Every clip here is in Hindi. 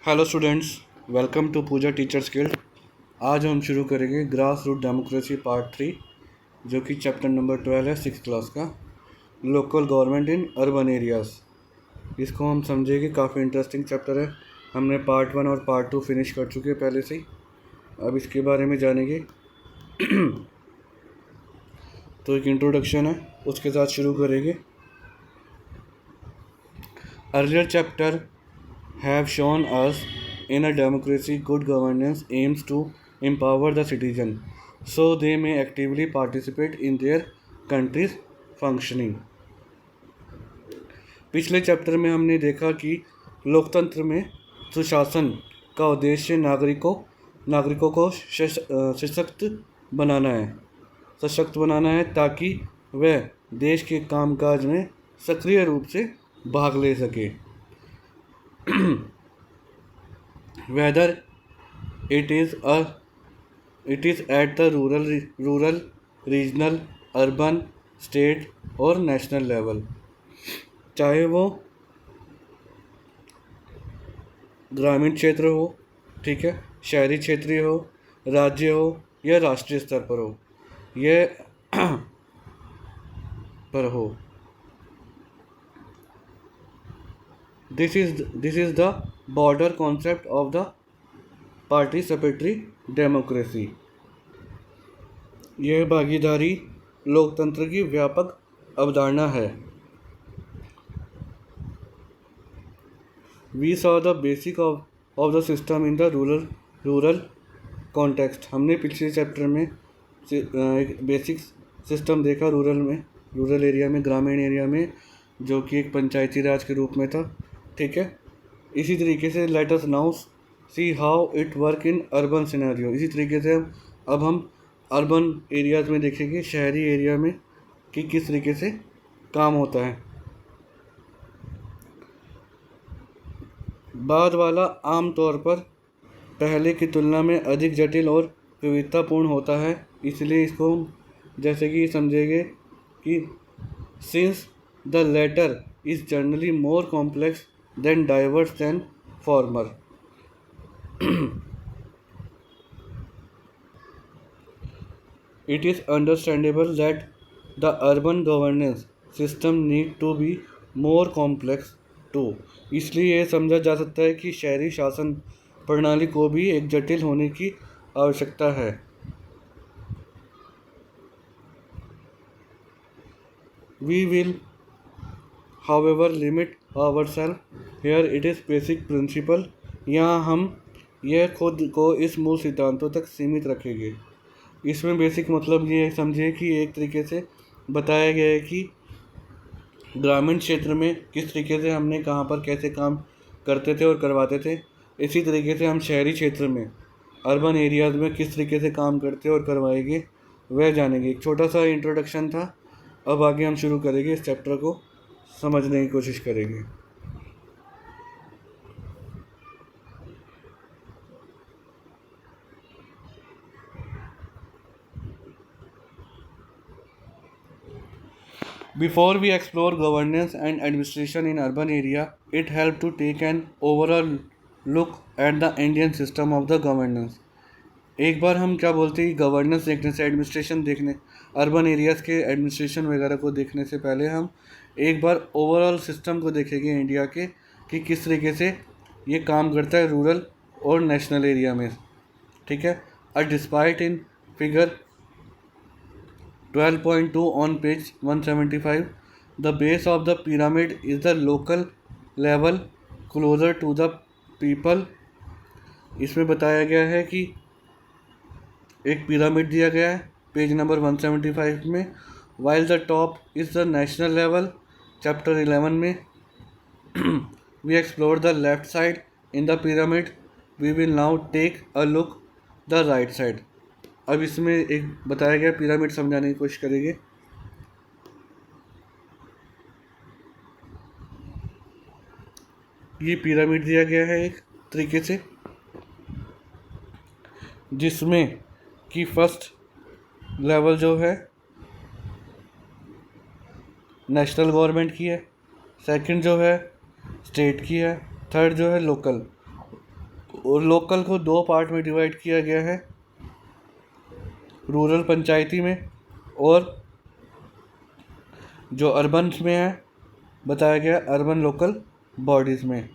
Hello students, welcome to Pooja teachers guild. आज हम शुरू करेंगे ग्रास रूट डेमोक्रेसी पार्ट 3, जो कि चैप्टर नंबर 12 है 6th क्लास का, local government in urban areas. इसको हम समझेंगे, काफ़ी इंटरेस्टिंग चैप्टर है। हमने पार्ट 1 और पार्ट 2 फिनिश कर चुके हैं पहले से ही। अब इसके बारे में जानेंगे। तो एक इंट्रोडक्शन है, उसके साथ शुरू करेंगे। Earlier chapter have shown us in a democracy good governance aims to empower the citizen so they may actively participate in their country's functioning। पिछले चैप्टर में हमने देखा कि लोकतंत्र में सुशासन का उद्देश्य नागरिकों को सशक्त बनाना है ताकि वह देश के कामकाज में सक्रिय रूप से भाग ले सके। whether it is at the rural, regional, urban, state और नेशनल लेवल, चाहे वो ग्रामीण क्षेत्र हो, ठीक है, शहरी क्षेत्रीय हो, राज्य हो या राष्ट्रीय स्तर पर हो, This is the border concept of the participatory democracy। यह भागीदारी लोकतंत्र की व्यापक अवधारणा है। We saw the basic of the system in the rural context। हमने पिछले चैप्टर में एक बेसिक सिस्टम देखा रूरल एरिया में, ग्रामीण एरिया में, जो कि एक पंचायती राज के रूप में था, ठीक है। इसी तरीके से let us now see how it work in urban scenario. इसी तरीके से अब हम अर्बन एरियाज़ में देखेंगे, शहरी एरिया में, कि किस तरीके से काम होता है। बाद वाला आम तौर पर पहले की तुलना में अधिक जटिल और विविधतापूर्ण होता है, इसलिए इसको जैसे कि समझेंगे कि since the latter is generally more complex than diverse than former. It is understandable that the urban governance system need to be more complex too। इसलिए यह समझा जा सकता है कि शहरी शासन प्रणाली को भी एक जटिल होने की आवश्यकता है। We will however limit ourselves here। it is basic principle। यहाँ हम यह खुद को इस मूल सिद्धांतों तक सीमित रखेंगे। इसमें बेसिक मतलब ये समझिए कि एक तरीके से बताया गया है कि ग्रामीण क्षेत्र में किस तरीके से हमने कहाँ पर कैसे काम करते थे और करवाते थे, इसी तरीके से हम शहरी क्षेत्र में, अर्बन एरियाज़ में किस तरीके से काम करते और करवाएंगे, वह जानेंगे। एक छोटा सा इंट्रोडक्शन था। अब आगे हम शुरू करेंगे, इस चैप्टर को समझने की कोशिश करेंगे। Before we explore governance and administration in urban area, it helps to take an overall look at the Indian system of the governance। एक बार हम क्या बोलते हैं, गवर्नेंस देखने से, एडमिनिस्ट्रेशन देखने, अर्बन एरियाज़ के एडमिनिस्ट्रेशन वगैरह को देखने से पहले हम एक बार ओवरऑल सिस्टम को देखेंगे इंडिया के, कि किस तरीके से ये काम करता है रूरल और नेशनल एरिया में, ठीक है। Despite in figure 12.2 on page 175, the base of the pyramid is the local level closer to the people। इसमें बताया गया है कि एक पिरामिड दिया गया है पेज नंबर 175 में, while the top is the national level। Chapter 11 में we explore the left side in the pyramid। we will now take a look the right side। अब इसमें एक बताया गया पिरामिड समझाने की कोशिश करेंगे। ये पिरामिड दिया गया है एक तरीके से, जिसमें कि फर्स्ट लेवल जो है नेशनल गवर्नमेंट की है, सेकंड जो है स्टेट की है, थर्ड जो है लोकल। लोकल को दो पार्ट में डिवाइड किया गया है, रूरल पंचायती में और जो अर्बन में है बताया गया अर्बन लोकल बॉडीज़ में।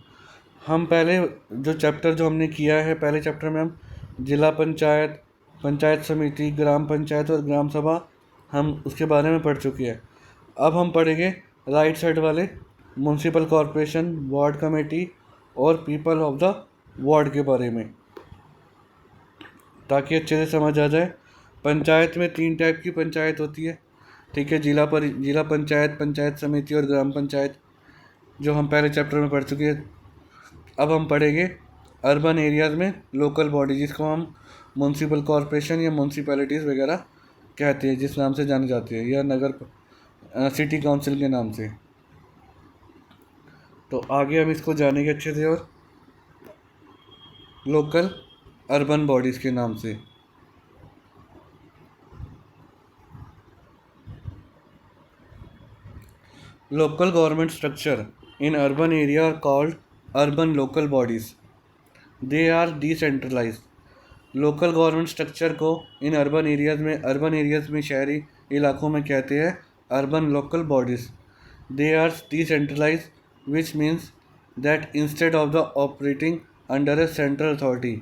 हम पहले जो चैप्टर जो हमने किया है, पहले चैप्टर में हम जिला पंचायत, पंचायत समिति, ग्राम पंचायत और ग्राम सभा हम उसके बारे में पढ़ चुके हैं। अब हम पढ़ेंगे राइट साइड वाले म्यूनसिपल कॉरपोरेशन, वार्ड कमेटी और पीपल ऑफ द वार्ड के बारे में, ताकि अच्छे से समझ आ जाए। पंचायत में 3 टाइप की पंचायत होती है, ठीक है। जिला पंचायत, पंचायत समिति और ग्राम पंचायत, जो हम पहले चैप्टर में पढ़ चुके हैं। अब हम पढ़ेंगे अर्बन एरियाज़ में लोकल बॉडी, जिसको हम म्यूनसिपल कॉरपोरेशन या म्यूनसिपैलिटीज़ वगैरह कहते हैं, जिस नाम से जानी जाती है, या नगर सिटी काउंसिल के नाम से। तो आगे हम इसको जानेंगे अच्छे से, और लोकल अर्बन बॉडीज़ के नाम से। Local government structure in urban area are called urban local bodies. They are decentralized. Local government structure को इन अर्बन एरियाज़ में शहरी इलाकों में कहते हैं urban local bodies. They are decentralize, which means that instead of the operating under a central authority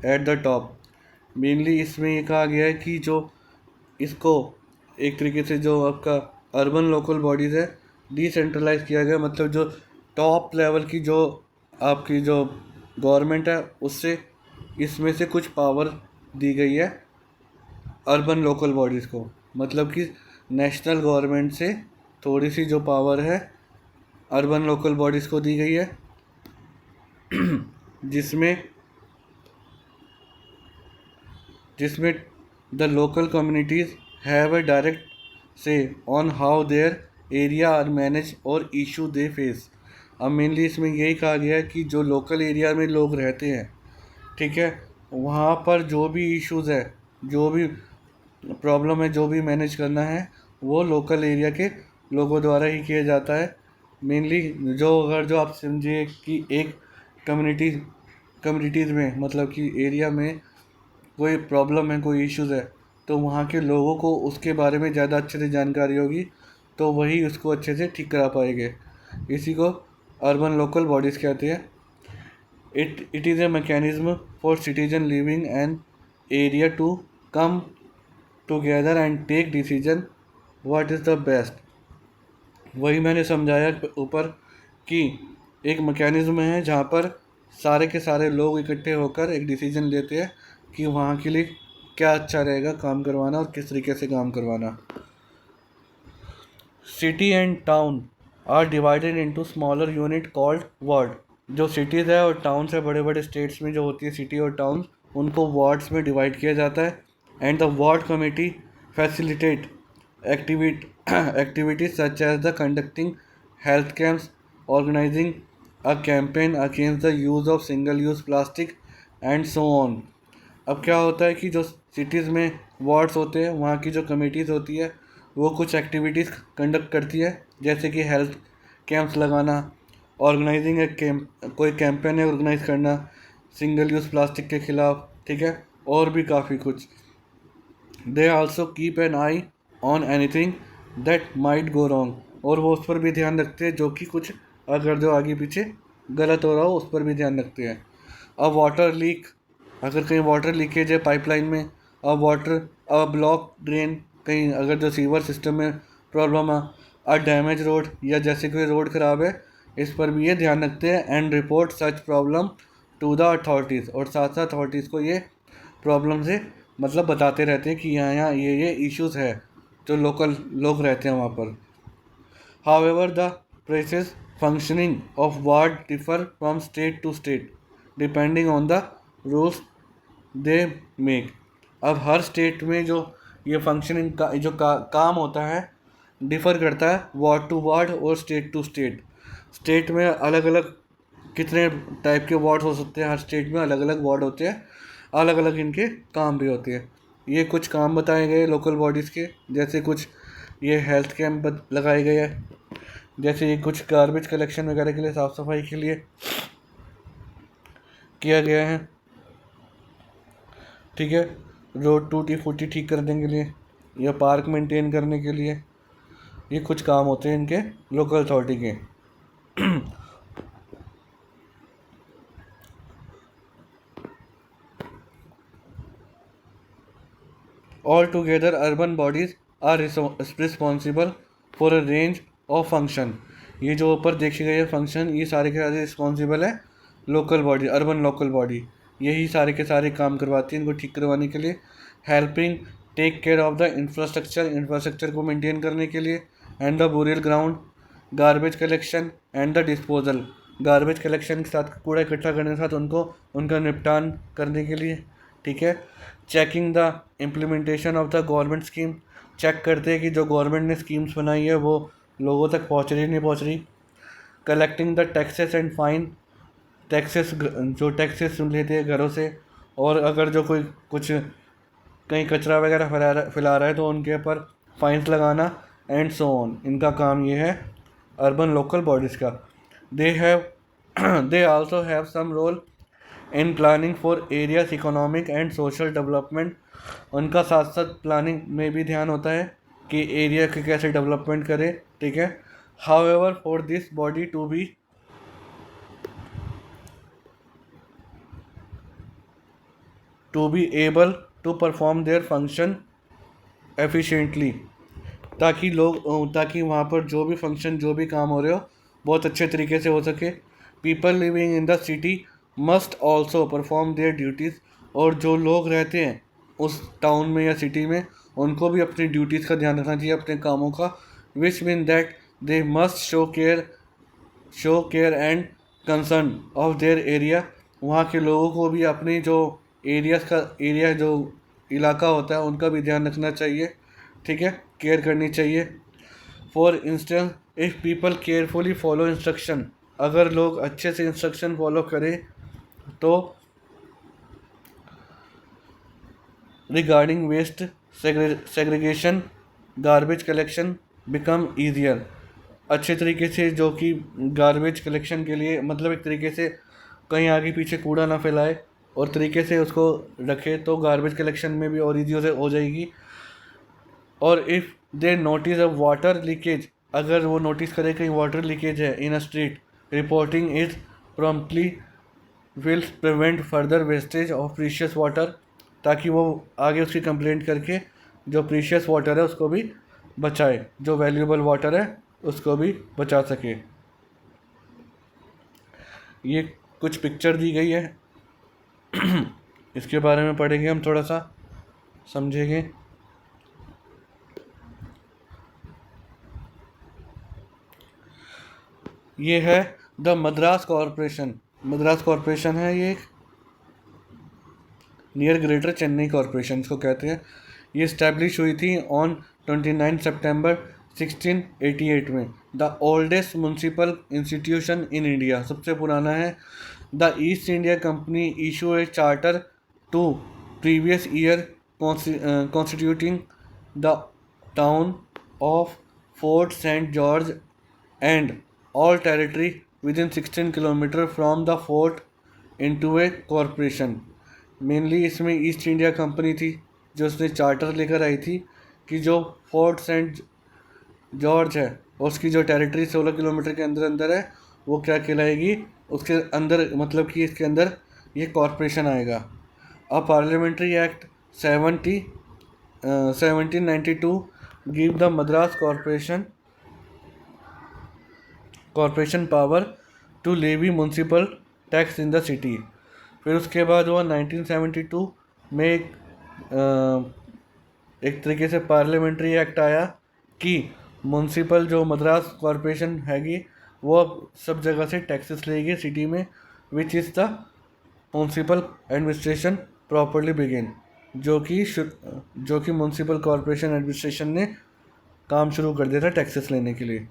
at the top. Mainly इसमें ये कहा गया है कि जो इसको एक तरीके से जो आपका अर्बन लोकल बॉडीज़ है डिसेंट्रलाइज किया गया, मतलब जो टॉप लेवल की जो आपकी जो गवर्नमेंट है उससे इसमें से कुछ पावर दी गई है अर्बन लोकल बॉडीज़ को। मतलब कि नेशनल गवर्नमेंट से थोड़ी सी जो पावर है अर्बन लोकल बॉडीज़ को दी गई है, जिसमें the local communities have a direct say on how their area are manage और इशू दे फेस। अब मेनली इसमें यही कहा गया है कि जो लोकल एरिया में लोग रहते हैं, ठीक है, वहाँ पर जो भी इश्यूज़ है, जो भी प्रॉब्लम है, जो भी मैनेज करना है, वो लोकल एरिया के लोगों द्वारा ही किया जाता है। मेनली जो आप समझिए कि एक कम्युनिटीज़ में, मतलब कि एरिया में कोई प्रॉब्लम है, कोई इश्यूज़ है, तो वहाँ के लोगों को उसके बारे में ज़्यादा अच्छे से जानकारी होगी, तो वही उसको अच्छे से ठीक करा पाएंगे। इसी को अर्बन लोकल बॉडीज़ कहते हैं। It is a mechanism for citizen living an area to come together and take decision what is the best. वही मैंने समझाया ऊपर कि एक मैकेनिज्म है जहाँ पर सारे के सारे लोग इकट्ठे होकर एक डिसीजन लेते हैं कि वहाँ के लिए क्या अच्छा रहेगा काम करवाना और किस तरीके से काम करवाना। City and town are divided into smaller unit called ward. जो सिटीज़ है और टाउन्स है, बड़े बड़े स्टेट्स में जो होती है सिटी और टाउन, उनको वार्ड्स में डिवाइड किया जाता है। And the ward committee facilitate activities such as the conducting health camps, organizing a campaign against the use of single-use plastic and so on। अब क्या होता है कि जो सिटीज़ में वार्ड्स होते हैं, वहाँ की जो कमेटीज़ होती है वो कुछ एक्टिविटीज़ कंडक्ट करती है, जैसे कि हेल्थ कैंप्स लगाना, ऑर्गेनाइजिंग कोई कैंपेन है ऑर्गेनाइज करना सिंगल यूज़ प्लास्टिक के ख़िलाफ़, ठीक है, और भी काफ़ी कुछ। They also keep an I on anything that might go wrong, और वो उस पर भी ध्यान रखते हैं जो कि कुछ अगर जो आगे पीछे गलत हो रहा हो उस पर भी ध्यान रखते हैं। अब वाटर लीक, अगर कहीं वाटर लीकेज है पाइपलाइन में, अब ब्लॉक ड्रेन, कहीं अगर जो सीवर सिस्टम में प्रॉब्लम है, डैमेज रोड, या जैसे कोई रोड ख़राब है, इस पर भी ये ध्यान रखते हैं। And report such problem to the authorities, और साथ साथ अथॉरिटीज़ को ये प्रॉब्लम से मतलब बताते रहते हैं कि यहाँ ये इश्यूज़ है जो लोकल लोग रहते हैं वहाँ पर। However the precise functioning of ward differ from state to state depending on the rules they make. अब हर स्टेट में जो ये फंक्शनिंग का जो काम होता है डिफ़र करता है वार्ड टू वार्ड और स्टेट टू स्टेट। स्टेट में अलग अलग कितने टाइप के वार्ड हो सकते हैं, हर स्टेट में अलग अलग वार्ड होते हैं, अलग अलग इनके काम भी होते हैं। ये कुछ काम बताए गए लोकल बॉडीज़ के, जैसे कुछ ये हेल्थ कैंप लगाए गए हैं, जैसे ये कुछ गार्बेज कलेक्शन वगैरह के लिए, साफ़ सफाई के लिए, किया गया है, ठीक है। रोड टूटी फूटी ठीक करने के लिए या पार्क मेंटेन करने के लिए, ये कुछ काम होते हैं इनके लोकल अथॉरिटी के। All together urban bodies are responsible for a range of function. ये जो ऊपर देखे गए फंक्शन, ये सारे के सारे रिस्पॉन्सिबल है local body, urban local body, यही सारे के सारे काम करवाती है इनको ठीक करवाने के लिए। Helping take care of the infrastructure को मेंटेन करने के लिए, and the burial ground, garbage collection and the disposal, garbage collection के साथ कूड़ा इकट्ठा करने के साथ उनको उनका निपटान करने के लिए, ठीक है। Checking the implementation of the government scheme, check करते हैं कि जो गवर्नमेंट ने स्कीम्स बनाई है वो लोगों तक पहुंच रही नहीं पहुंच रही। Collecting the taxes and fine, taxes जो टैक्सेस लेते हैं घरों से, और अगर जो कोई कुछ कहीं कचरा वगैरह फैला रहा है तो उनके ऊपर फाइन्स लगाना, एंड सो ऑन। इनका काम ये है अर्बन लोकल बॉडीज़ का। They have they also have some role in planning for areas economic and social development. उनका साथ साथ प्लानिंग में भी ध्यान होता है कि एरिया के कैसे डेवलपमेंट करे, ठीक है। However for this body to be able to perform their function efficiently, ताकि वहाँ पर जो भी फंक्शन जो भी काम हो रहे हो बहुत अच्छे तरीके से हो सके। People living in the city must also perform their duties, और जो लोग रहते हैं उस टाउन में या सिटी में उनको भी अपनी ड्यूटीज़ का ध्यान रखना चाहिए, अपने कामों का। Which mean that they must show care and concern of their area. वहाँ के लोगों को भी अपनी जो एरिया जो इलाका होता है उनका भी ध्यान रखना चाहिए, ठीक है, केयर करनी चाहिए। For instance if people carefully follow instruction, अगर लोग अच्छे से इंस्ट्रक्शन फॉलो करें तो regarding waste segregation, garbage collection become easier. अच्छे तरीके से जो कि गार्बेज कलेक्शन के लिए मतलब एक तरीके से कहीं आगे पीछे कूड़ा ना फैलाए और तरीके से उसको रखे तो गार्बेज कलेक्शन में भी और ईजी हो जाएगी। और if they notice a water leakage, अगर वो नोटिस करे कहीं वाटर लीकेज है in a street, reporting is promptly will prevent further wastage of precious water, ताकि वो आगे उसकी कंप्लेंट करके जो प्रीशियस वाटर है उसको भी बचाए, जो वैल्यूएबल वाटर है उसको भी बचा सके। ये कुछ पिक्चर दी गई है, इसके बारे में पढ़ेंगे हम, थोड़ा सा समझेंगे। ये है the Madras corporation. Madras corporation है ये, नियर ग्रेटर चेन्नई कॉरपोरेशन इसको कहते हैं। ये इस्टेब्लिश हुई थी ऑन 29 सितंबर 1688 में। The oldest municipal institution in India, सबसे पुराना है। The East India Company issue a charter to previous year constituting the town of Fort Saint George and all territory within 16 kilometre from the fort into a corporation. Mainly इसमें ईस्ट इंडिया कंपनी थी जो उसने चार्टर लेकर आई थी कि जो फोर्ट सेंट जॉर्ज है उसकी जो टेरिटरी 16 किलोमीटर के अंदर अंदर है वो क्या कहलाएगी, उसके अंदर मतलब कि इसके अंदर ये कॉरपोरेशन आएगा। A parliamentary act 1792 give the Madras corporation power to levy municipal tax in the city. फिर उसके बाद हुआ 1972 में एक तरीके से पार्लियामेंट्री एक्ट आया कि म्यूनसिपल जो मद्रास कॉरपोरेशन हैगी वो अब सब जगह से टैक्सेस लेगी सिटी में, which is the municipal administration properly begin, जो कि म्यूनसिपल कॉरपोरेशन एडमिनिस्ट्रेशन ने काम शुरू कर दिया था टैक्सेस लेने के लिए।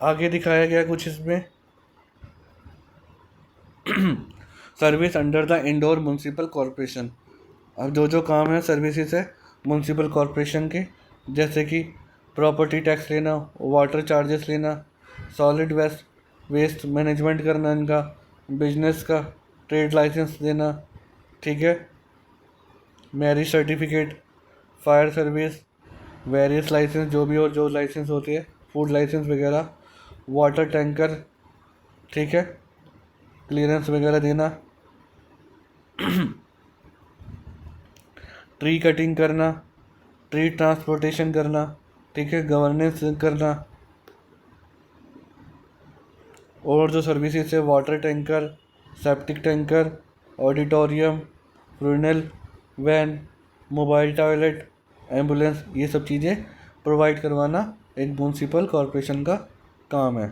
आगे दिखाया गया कुछ इसमें service under the indoor municipal corporation. अब जो काम है सर्विसेज है म्यूनसिपल कॉरपोरेशन के, जैसे कि प्रॉपर्टी टैक्स लेना, वाटर चार्जेस लेना, सॉलिड वेस्ट वेस्ट मैनेजमेंट करना इनका, बिजनेस का, ट्रेड लाइसेंस देना, ठीक है, marriage certificate, fire service, various licence जो भी और जो लाइसेंस होती है, फूड लाइसेंस वगैरह, वाटर टैंकर, ठीक है, क्लियरेंस वगैरह देना, ट्री कटिंग करना, ट्री ट्रांसपोर्टेशन करना, ठीक है, गवर्नेंस करना, और जो सर्विसेज है water tanker, septic tanker, auditorium, funeral van, mobile toilet, ambulance, ये सब चीज़ें प्रोवाइड करवाना एक म्यूनसिपल कॉरपोरेशन का काम है।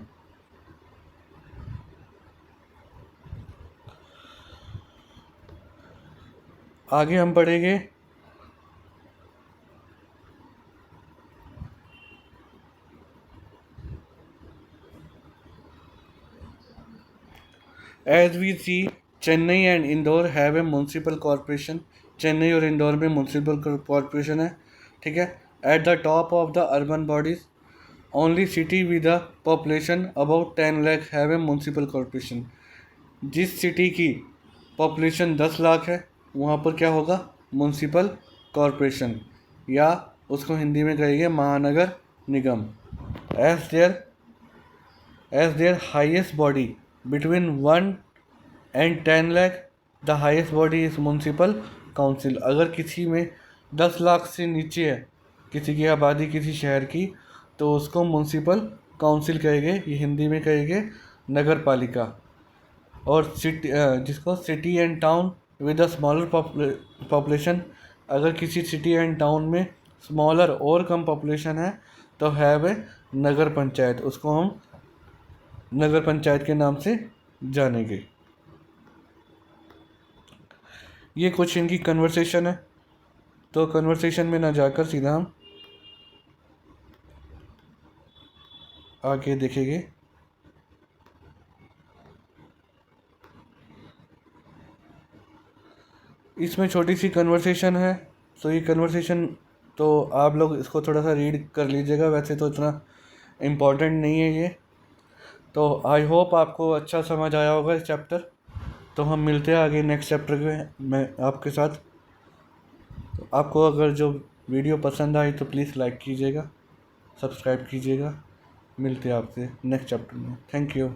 आगे हम पढ़ेंगे as we see Chennai and Indore have a municipal corporation. Chennai और इंदौर में म्यूनसिपल कॉरपोरेशन है, ठीक है। At the top of the urban bodies only city with a population about 10 lakh have a municipal corporation. जिस सिटी की पॉपुलेशन 10 लाख है वहाँ पर क्या होगा, म्यूनसिपल कॉरपोरेशन, या उसको हिंदी में कहेंगे महानगर निगम। As their highest body between 1 and 10 lakh the highest body is municipal council. अगर किसी में 10 लाख से नीचे है किसी की आबादी किसी शहर की, तो उसको म्यूनसिपल काउंसिल कहेंगे, ये हिंदी में कहेंगे नगर पालिका। और सिटी जिसको city and town with a smaller population, अगर किसी सिटी एंड टाउन में स्मॉलर और कम पॉपुलेशन है तो हैव ए नगर पंचायत, उसको हम नगर पंचायत के नाम से जानेंगे। ये कुछ इनकी कन्वर्सेशन है, तो कन्वर्सेशन में ना जाकर सीधा हम आगे देखेंगे। इसमें छोटी सी कन्वर्सेशन है, तो ये कन्वर्सेशन तो आप लोग इसको थोड़ा सा रीड कर लीजिएगा, वैसे तो इतना इम्पोर्टेंट नहीं है ये। तो आई होप आपको अच्छा समझ आया होगा इस चैप्टर। तो हम मिलते हैं आगे नेक्स्ट चैप्टर में आपके साथ। तो आपको अगर जो वीडियो पसंद आई तो प्लीज़ लाइक कीजिएगा, सब्सक्राइब कीजिएगा। मिलते हैं आपसे नेक्स्ट चैप्टर में। Thank you.